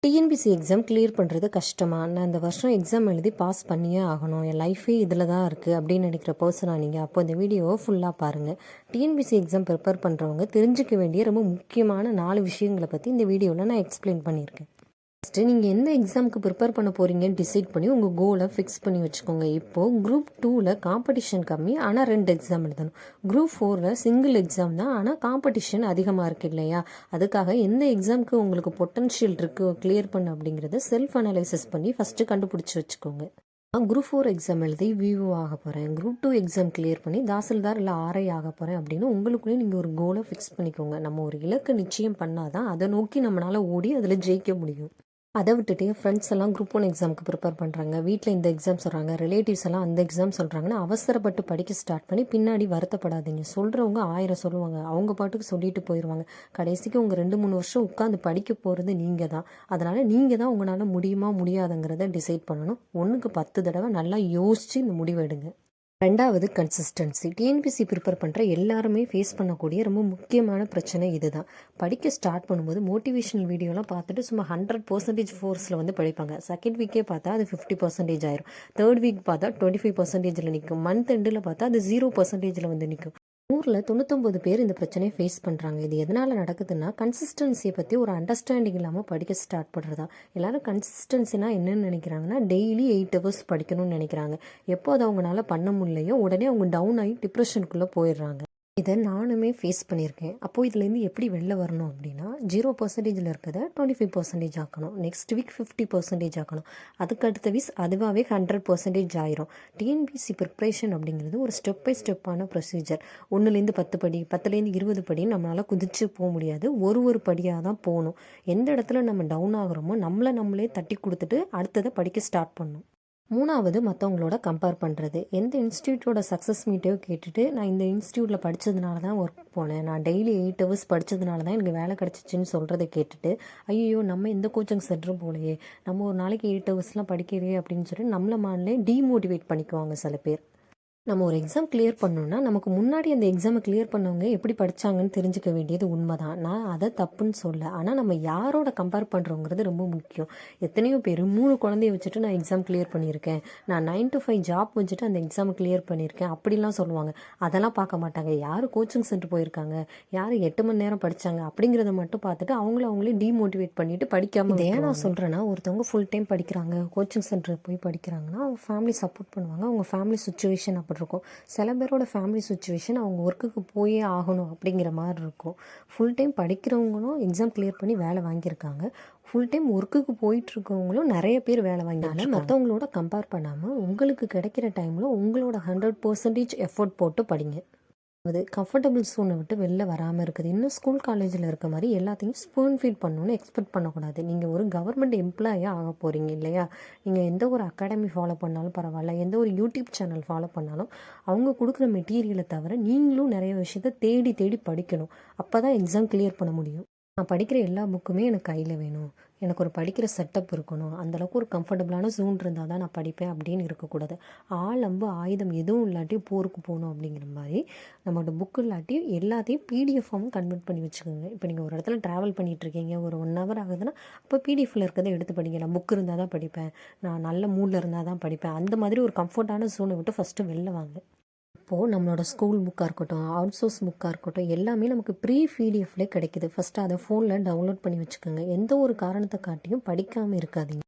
TNPSC exam clear பண்ணுறது கஷ்டமா? நான் இந்த வருஷம் எக்ஸாம் எழுதி பாஸ் பண்ணியே ஆகணும், என் லைஃபே இதில் தான் இருக்குது அப்படின்னு நினைக்கிற பர்சனாக நீங்கள் அப்போ இந்த வீடியோவை ஃபுல்லாக பாருங்கள். டிஎன்பிசி எக்ஸாம் ப்ரிப்பேர் பண்ணுறவங்க தெரிஞ்சிக்க வேண்டிய ரொம்ப முக்கியமான 4 விஷயங்களை பற்றி இந்த வீடியோவில் நான் எக்ஸ்பிளைன் பண்ணியிருக்கேன். ஃபஸ்ட்டு நீங்கள் எந்த எக்ஸாமுக்கு ப்ரிப்பேர் பண்ண போகிறீங்கன்னு டிசைட் பண்ணி உங்கள் கோலை ஃபிக்ஸ் பண்ணி வச்சுக்கோங்க. இப்போது குரூப் 2ல் காம்படிஷன் கம்மி, ஆனால் 2 எக்ஸாம் எழுதணும். குரூப் 4ல் சிங்கிள் எக்ஸாம் தான், ஆனால் காம்படிஷன் அதிகமாக இருக்குது இல்லையா? அதுக்காக எந்த எக்ஸாமுக்கு உங்களுக்கு பொட்டன்ஷியல் இருக்குது கிளியர் பண்ண அப்படிங்கிறத செல்ஃப் அனலைசிஸ் பண்ணி ஃபஸ்ட்டு கண்டுபிடிச்சி வச்சுக்கோங்க. நான் குரூப் 4 எக்ஸாம் எழுதி விவோ ஆக போகிறேன், குரூப் 2 எக்ஸாம் கிளியர் பண்ணி தாசில்தார் இல்லை ஆர்ஐ ஆக போகிறேன் அப்படின்னு உங்களுக்குள்ளேயே நீங்கள் ஒரு கோலை ஃபிக்ஸ் பண்ணிக்கோங்க. நம்ம ஒரு இலக்கை நிச்சயம் பண்ணால் தான் அதை நோக்கி நம்மளால் ஓடி அதில் ஜெயிக்க முடியும். அதை விட்டுட்டு ஃப்ரெண்ட்ஸ் எல்லாம் குரூப் 1 எக்ஸாமுக்கு ப்ரிப்பேர் பண்ணுறாங்க, வீட்டில் இந்த எக்ஸாம் சொல்கிறாங்க, ரிலேட்டிவ்ஸ் எல்லாம் அந்த எக்ஸாம் சொல்கிறாங்கன்னு அவசரப்பட்டு படிக்க ஸ்டார்ட் பண்ணி பின்னாடி வருத்தப்படாதீங்க. சொல்கிறவங்க 1000 சொல்லுவாங்க, அவங்க பாட்டுக்கு சொல்லிட்டு போயிடுவாங்க. கடைசிக்கு உங்கள் 2-3 வருஷம் உட்காந்து படிக்க போகிறது நீங்கள் தான். அதனால் நீங்கள் தான் உங்களால் முடியுமா முடியாதுங்கிறத டிசைட் பண்ணணும். 1க்கு 10 தடவை நல்லா யோசித்து இந்த முடிவு எடுங்க. 2வது கன்சிஸ்டன்சி. டிஎன்பிசி ப்ரிப்பேர் பண்ணுற எல்லாருமே ஃபேஸ் பண்ணக்கூடிய ரொம்ப முக்கியமான பிரச்சனை இதுதான். படிக்க ஸ்டார்ட் பண்ணும்போது மோட்டிவேஷனல் வீடியோலாம் பார்த்துட்டு சும்மா 100% ஃபோர்ஸில் படிப்பாங்க. செகண்ட் வீக்கே பார்த்தா அது 50% ஆயிரும். தேர்ட் வீக் பார்த்தா 25%ல் நிற்கும். மந்த் எண்டில் பார்த்தா அது 0%ல் நிற்கும். 100ல் 99 பேர் இந்த பிரச்சனையை ஃபேஸ் பண்ணுறாங்க. இது எதனால் நடக்குதுன்னா, கன்சிஸ்டன்சியை பற்றி ஒரு அண்டர்ஸ்டாண்டிங் இல்லாமல் படிக்க ஸ்டார்ட் பண்ணுறதா. எல்லோரும் கன்சிஸ்டன்சினா என்னென்னு நினைக்கிறாங்கன்னா, டெய்லி 8 ஹவர்ஸ் படிக்கணும்னு நினைக்கிறாங்க. எப்போ அதை அவங்களால பண்ண முடியலையோ உடனே அவங்க டவுன் ஆகி டிப்ரெஷனுக்குள்ளே போயிடுறாங்க. இதை நானுமே ஃபேஸ் பண்ணியிருக்கேன். அப்போது இதுலேருந்து எப்படி வெளில வரணும் அப்படின்னா, 0%ல் இருக்கிறத 25% ஆக்கணும். நெக்ஸ்ட் வீக் 50% ஆக்கணும். அதுக்கு அடுத்த வீக் அதுவாகவே 100% ஆயிரும். டிஎன்பிசி ப்ரிப்ரேஷன் அப்படிங்கிறது ஒரு ஸ்டெப் பை ஸ்டெப்பான ப்ரொசீஜர். 1லேருந்து 10 படி, 10லேருந்து 20 படின்னு நம்மளால் குதிச்சு போக முடியாது. ஒரு படியாக தான் போகணும். எந்த இடத்துல நம்ம டவுன் ஆகுறோமோ நம்மளே தட்டி கொடுத்துட்டு அடுத்ததை படிக்க ஸ்டார்ட் பண்ணணும். 3வது மற்றவங்களோட கம்பேர் பண்ணுறது. எந்த இன்ஸ்டியூட்டோட சக்ஸஸ் மீட்டையோ கேட்டுட்டு, நான் இந்த இன்ஸ்டியூட்டில் படித்ததுனால தான் ஒர்க் போனேன், நான் டெய்லி 8 ஹவர்ஸ் படித்ததுனால தான் எனக்கு வேலை கிடச்சிச்சின்னு சொல்கிறத கேட்டுட்டு, ஐயோ நம்ம எந்த கோச்சிங் சென்டரும் போலையே, நம்ம ஒரு நாளைக்கு 8 ஹவர்ஸ்லாம் படிக்கலையே அப்படின்னு சொல்லி நம்மள மானே டீமோட்டிவேட் பண்ணிக்குவாங்க சில பேர். நம்ம ஒரு எக்ஸாம் கிளியர் பண்ணோன்னா நமக்கு முன்னாடி அந்த எக்ஸாமை கிளியர் பண்ணவங்க எப்படி படித்தாங்கன்னு தெரிஞ்சுக்க வேண்டியது உண்மை தான். நான் அதை தப்புன்னு சொல்ல, ஆனால் நம்ம யாரோட கம்பேர் பண்ணுறோங்கிறது ரொம்ப முக்கியம். எத்தனையோ பேர் 3 குழந்தைய வச்சுட்டு நான் எக்ஸாம் கிளியர் பண்ணியிருக்கேன், நான் 9 to 5 ஜாப் வச்சுட்டு அந்த எக்ஸாமை கிளியர் பண்ணியிருக்கேன் அப்படிலாம் சொல்லுவாங்க. அதெல்லாம் பார்க்க மாட்டாங்க. யார் கோச்சிங் சென்டர் போயிருக்காங்க, யார் 8 மணி நேரம் படித்தாங்க அப்படிங்கிறத மட்டும் பார்த்துட்டு அவங்களே டீமோட்டிவேட் பண்ணிவிட்டு படிக்காமல். ஏன் நான் சொல்கிறேன்னா, ஒருத்தவங்க ஃபுல் டைம் படிக்கிறாங்க, கோச்சிங் சென்டர் போய் படிக்கிறாங்கன்னா அவங்க ஃபேமிலி சப்போர்ட் பண்ணுவாங்க. அவங்க ஃபேமிலி சுச்சுவேஷன் இருக்கும். சில பேரோட ஃபேமிலி சுச்சுவேஷன் அவங்க ஒர்க்குக்கு போயே ஆகணும் அப்படிங்கிற மாதிரி இருக்கும். ஃபுல் டைம் படிக்கிறவங்களும் எக்ஸாம் கிளியர் பண்ணி வேலை வாங்கியிருக்காங்க. ஃபுல் டைம் ஒர்க்குக்கு போயிட்டுருக்கவங்களும் நிறைய பேர் வேலை வாங்கினால மற்றவங்களோட கம்பேர் பண்ணாமல் உங்களுக்கு கிடைக்கிற டைமில் உங்களோட 100% எஃபோர்ட் போட்டு படிங்க. அது கம்ஃபர்டபுள் ஜோனை விட்டு வெளில வராமல் இருக்குது. இன்னும் ஸ்கூல் காலேஜில் இருக்க மாதிரி எல்லாத்தையும் ஸ்பூன் ஃபீட் பண்ணணும்னு எக்ஸ்பெக்ட் பண்ணக்கூடாது. நீங்கள் ஒரு கவர்மெண்ட் எம்ப்ளாயாக ஆக போகிறீங்க இல்லையா? நீங்கள் எந்த ஒரு அகாடமி ஃபாலோ பண்ணாலும் பரவாயில்ல, எந்த ஒரு யூடியூப் சேனல் ஃபாலோ பண்ணாலும் அவங்க கொடுக்குற மெட்டீரியலை தவிர நீங்களும் நிறைய விஷயத்த தேடி படிக்கணும். அப்போ தான் எக்ஸாம் கிளியர் பண்ண முடியும். நான் படிக்கிற எல்லா புக்குமே எனக்கு கையில் வேணும், எனக்கு ஒரு படிக்கிற செட்டப் இருக்கணும், அந்தளவுக்கு ஒரு கம்ஃபர்டபுளான ஜோன் இருந்தால் தான் நான் படிப்பேன் அப்படின்னு இருக்கக்கூடாது. அம்பு ஆயுதம் எதுவும் இல்லாட்டி போருக்கு போகணும் அப்படிங்கிற மாதிரி நம்மளோட புக்கு இல்லாட்டி எல்லாத்தையும் பிடிஎஃபாகவும் கன்வெர்ட் பண்ணி வச்சுக்கோங்க. இப்போ நீங்கள் ஒரு இடத்துல ட்ராவல் பண்ணிகிட்ருக்கீங்க, ஒரு 1 hour ஆகுதுன்னா அப்போ பிடிஎஃபில் இருக்கிறத எடுத்து படிங்க. நான் புக்கு இருந்தால் தான் படிப்பேன், நான் நல்ல மூடில் இருந்தால் தான் படிப்பேன். அந்த மாதிரி ஒரு கம்ஃபர்டான ஜோனை விட்டு ஃபஸ்ட்டு வெளில வாங்க. இப்போது நம்மளோட ஸ்கூல் புக்காக இருக்கட்டும், அவுட் சோர்ஸ் புக்காக இருக்கட்டும், எல்லாமே நமக்கு பிடிஎஃப்லேயே கிடைக்குது. ஃபஸ்ட்டு அதை ஃபோனில் டவுன்லோட் பண்ணி வச்சுக்கோங்க. எந்த ஒரு காரணத்தை காட்டியும் படிக்காமல் இருக்காதீங்க.